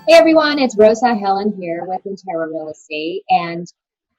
Hey everyone, it's Rosa Helen here with Intera Real Estate, and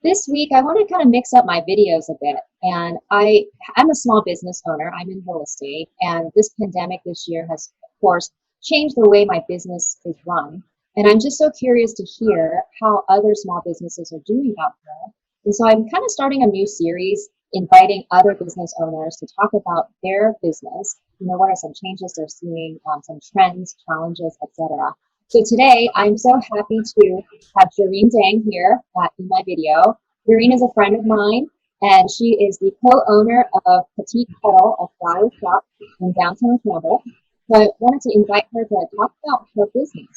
this week I want to kind of mix up my videos a bit. And I'm a small business owner. I'm in real estate, and this pandemic this year has, of course, changed the way my business is run. And I'm just so curious to hear how other small businesses are doing out there. And so I'm kind of starting a new series, inviting other business owners to talk about their business. What are some changes they're seeing, some trends, challenges, etc. So today, I'm so happy to have Jeeryn Dang here in my video. Jeeryn is a friend of mine, and she is the co-owner of Petite Petal, a flower shop in downtown Campbell. So I wanted to invite her to talk about her business.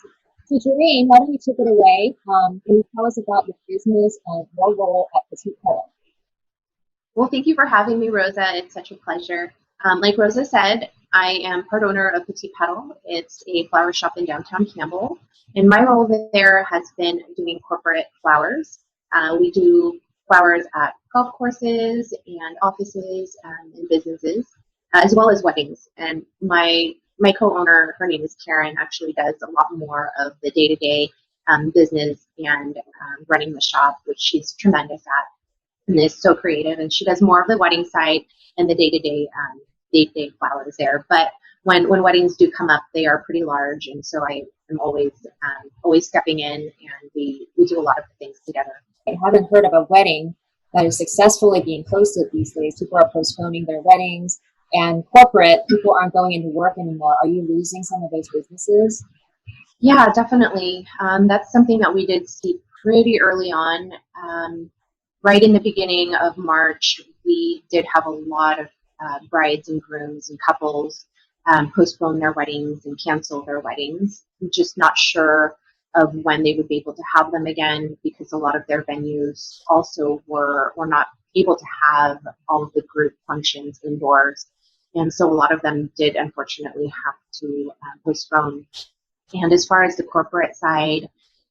So Jeeryn, why don't you take it away? Can you tell us about your business and your role at Petite Petal? Well, thank you for having me, Rosa. It's such a pleasure. Like Rosa said, I am part owner of Petite Petal. It's a flower shop in downtown Campbell. And my role there has been doing corporate flowers. We do flowers at golf courses and offices and businesses, as well as weddings. And my co-owner, her name is Karen, actually does a lot more of the day-to-day business and running the shop, which she's tremendous at and is so creative, and she does more of the wedding side and the day-to-day flowers there. But when weddings do come up, they are pretty large, and so I am always stepping in, and we do a lot of things together. I haven't heard of a wedding that is successfully being hosted these days. People are postponing their weddings, and corporate people aren't going into work anymore. Are you losing some of those businesses? Yeah, definitely. That's something that we did see pretty early on. Right in the beginning of March, we did have a lot of brides and grooms and couples postpone their weddings and cancel their weddings. I'm just not sure of when they would be able to have them again, because a lot of their venues also were not able to have all of the group functions indoors. And so a lot of them did unfortunately have to postpone. And as far as the corporate side,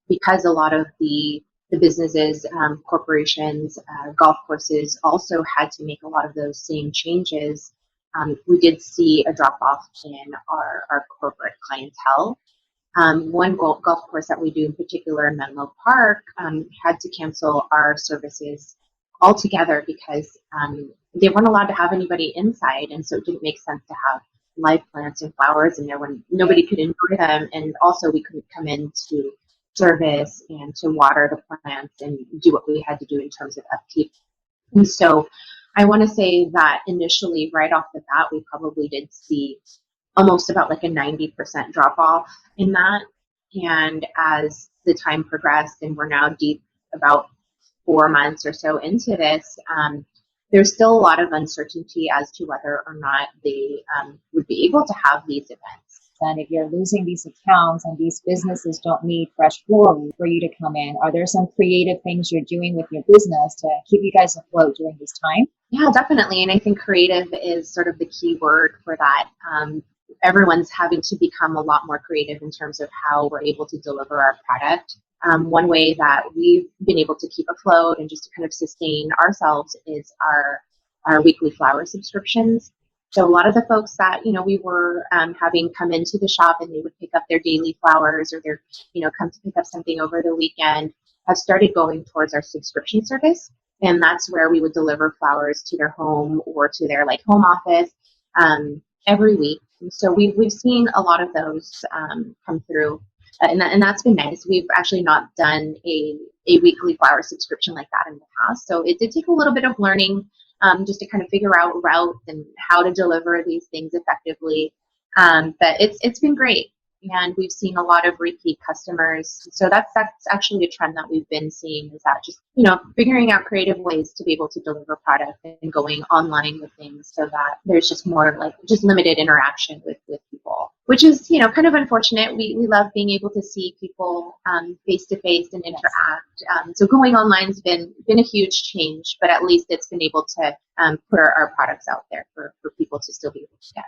because a lot of the businesses, corporations, golf courses also had to make a lot of those same changes. We did see a drop off in our corporate clientele. One golf course that we do in particular in Menlo Park had to cancel our services altogether because they weren't allowed to have anybody inside, and so it didn't make sense to have live plants and flowers in there when nobody could enjoy them, and also we couldn't come in to service and to water the plants and do what we had to do in terms of upkeep. And so I want to say that initially, right off the bat, we probably did see almost about like a 90% drop off in that. And as the time progressed, and we're now deep about 4 months or so into this, there's still a lot of uncertainty as to whether or not they would be able to have these events. And if you're losing these accounts and these businesses don't need fresh floral for you to come in, are there some creative things you're doing with your business to keep you guys afloat during this time? Yeah, definitely. And I think creative is sort of the key word for that. Everyone's having to become a lot more creative in terms of how we're able to deliver our product. One way that we've been able to keep afloat and just to kind of sustain ourselves is our weekly flower subscriptions. So a lot of the folks that, we were having come into the shop and they would pick up their daily flowers or their, come to pick up something over the weekend have started going towards our subscription service. And that's where we would deliver flowers to their home or to their home office every week. And so we've seen a lot of those come through. And that's been nice. We've actually not done a weekly flower subscription like that in the past. So it did take a little bit of learning just to kind of figure out routes and how to deliver these things effectively. But it's been great. And we've seen a lot of repeat customers. So that's actually a trend that we've been seeing, is that just, figuring out creative ways to be able to deliver product and going online with things so that there's just more just limited interaction with people, which is, kind of unfortunate. We love being able to see people face to face and interact. So going online's been a huge change, but at least it's been able to put our products out there for people to still be able to get.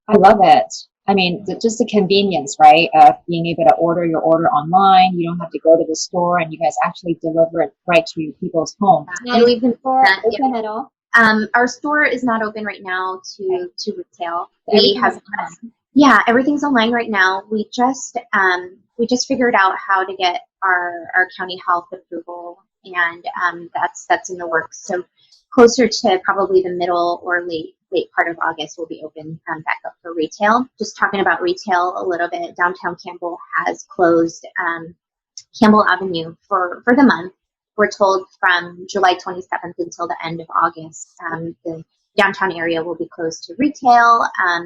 I love it. I mean, just the convenience, right, of being able to order your order online. You don't have to go to the store, and you guys actually deliver it right to people's homes. And we've been open at all? Our store is not open right now to retail. We have Yeah, everything's online right now. We just figured out how to get our county health approval, and that's in the works. So closer to probably the middle or late part of August, we'll be open back up for retail. Just talking about retail a little bit, downtown Campbell has closed Campbell Avenue for the month. We're told from July 27th until the end of August, the downtown area will be closed to retail,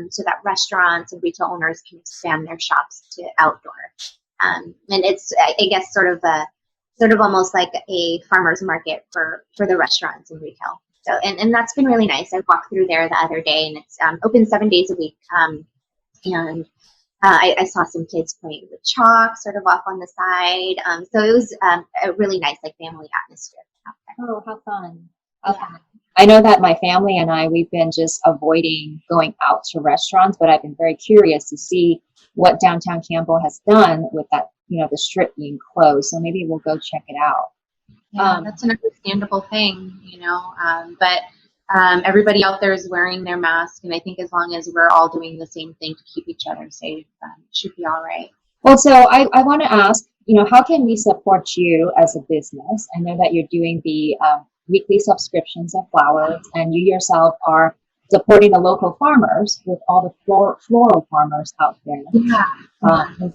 so that restaurants and retail owners can expand their shops to outdoor. And it's, I guess, sort of almost like a farmer's market for the restaurants and retail. So, and that's been really nice. I walked through there the other day, and it's open 7 days a week. And I saw some kids playing with chalk sort of off on the side. So it was a really nice, like, family atmosphere out there. Oh, how fun. How fun. I know that my family and we've been just avoiding going out to restaurants, but I've been very curious to see what downtown Campbell has done with that, the strip being closed. So maybe we'll go check it out. Yeah, that's an understandable thing. But everybody out there is wearing their mask, and I think as long as we're all doing the same thing to keep each other safe, it should be all right. Well, so I want to ask, how can we support you as a business? I know that you're doing the weekly subscriptions of flowers, and you yourself are supporting the local farmers with all the floral farmers out there. Yeah.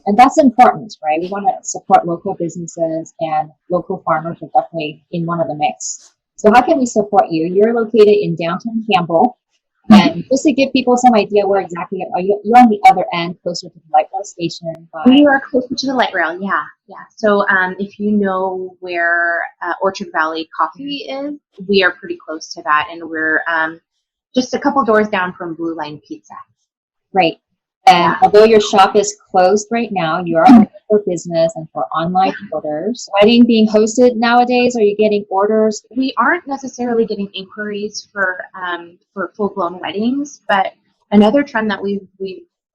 And that's important, right? We want to support local businesses, and local farmers are definitely in one of the mix. So how can we support you? You're located in downtown Campbell. And just to give people some idea where exactly are you, you're on the other end, closer to the light rail station. We are closer to the light rail, yeah. So if you know where Orchard Valley Coffee is, we are pretty close to that, and we're just a couple doors down from Blue Line Pizza. Right. And although your shop is closed right now, you are open for business and for online orders. Wedding being hosted nowadays, are you getting orders? We aren't necessarily getting inquiries for full-blown weddings, but another trend that we've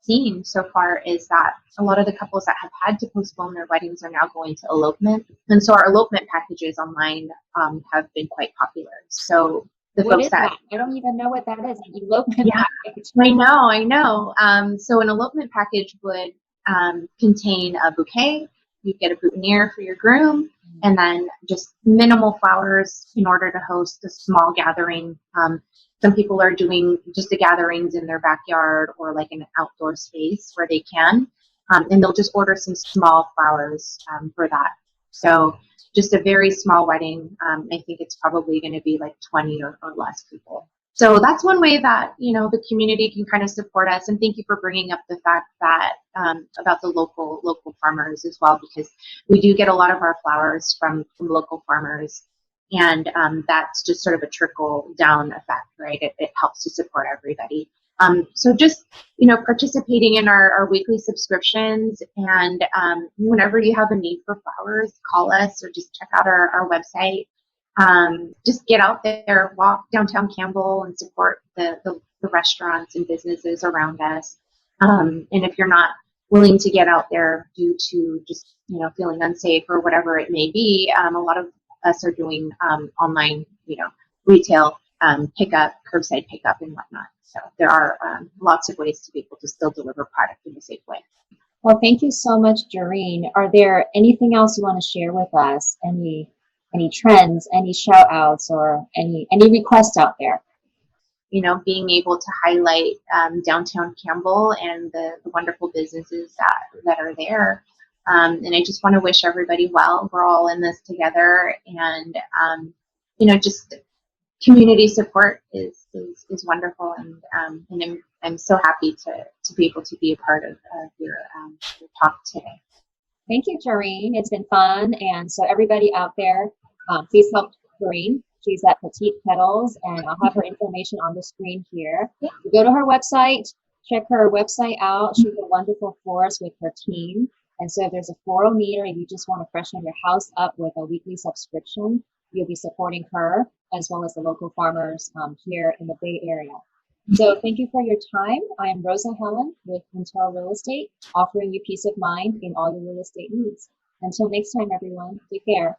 seen so far is that a lot of the couples that have had to postpone their weddings are now going to elopement. And so our elopement packages online have been quite popular. So the What folks is that? I don't even know what that is. An elopement package. I know. So an elopement package would contain a bouquet. You'd get a boutonniere for your groom, and then just minimal flowers in order to host a small gathering. Some people are doing just the gatherings in their backyard or like an outdoor space where they can, and they'll just order some small flowers for that. So just a very small wedding. I think it's probably going to be like 20 or less people. So that's one way that, the community can kind of support us. And thank you for bringing up the fact that about the local farmers as well, because we do get a lot of our flowers from local farmers. And that's just sort of a trickle down effect, right? It helps to support everybody. So just, participating in our weekly subscriptions, and whenever you have a need for flowers, call us or just check out our website. Just get out there, walk downtown Campbell, and support the restaurants and businesses around us. And if you're not willing to get out there due to just, feeling unsafe or whatever it may be, a lot of us are doing online, retail pickup, curbside pickup, and whatnot. So there are lots of ways to be able to still deliver product in a safe way. Well, thank you so much, Jeeryn. Are there anything else you want to share with us? Any trends, any shout outs, or any requests out there? Being able to highlight downtown Campbell and the wonderful businesses that are there. And I just want to wish everybody well. We're all in this together, and just community support is wonderful, and I'm so happy to be able to be a part of your talk today. Thank you, Jeeryn. It's been fun, and so everybody out there, please help Jeeryn. She's at Petite Petals, and I'll have her information on the screen here. Yeah. You go to her website, check her website out. She's a wonderful florist with her team. And so if there's a floral meter, if you just want to freshen your house up with a weekly subscription, you'll be supporting her as well as the local farmers here in the Bay Area. So thank you for your time. I am Rosa Helen with Intel Real Estate, offering you peace of mind in all your real estate needs. Until next time, everyone, take care.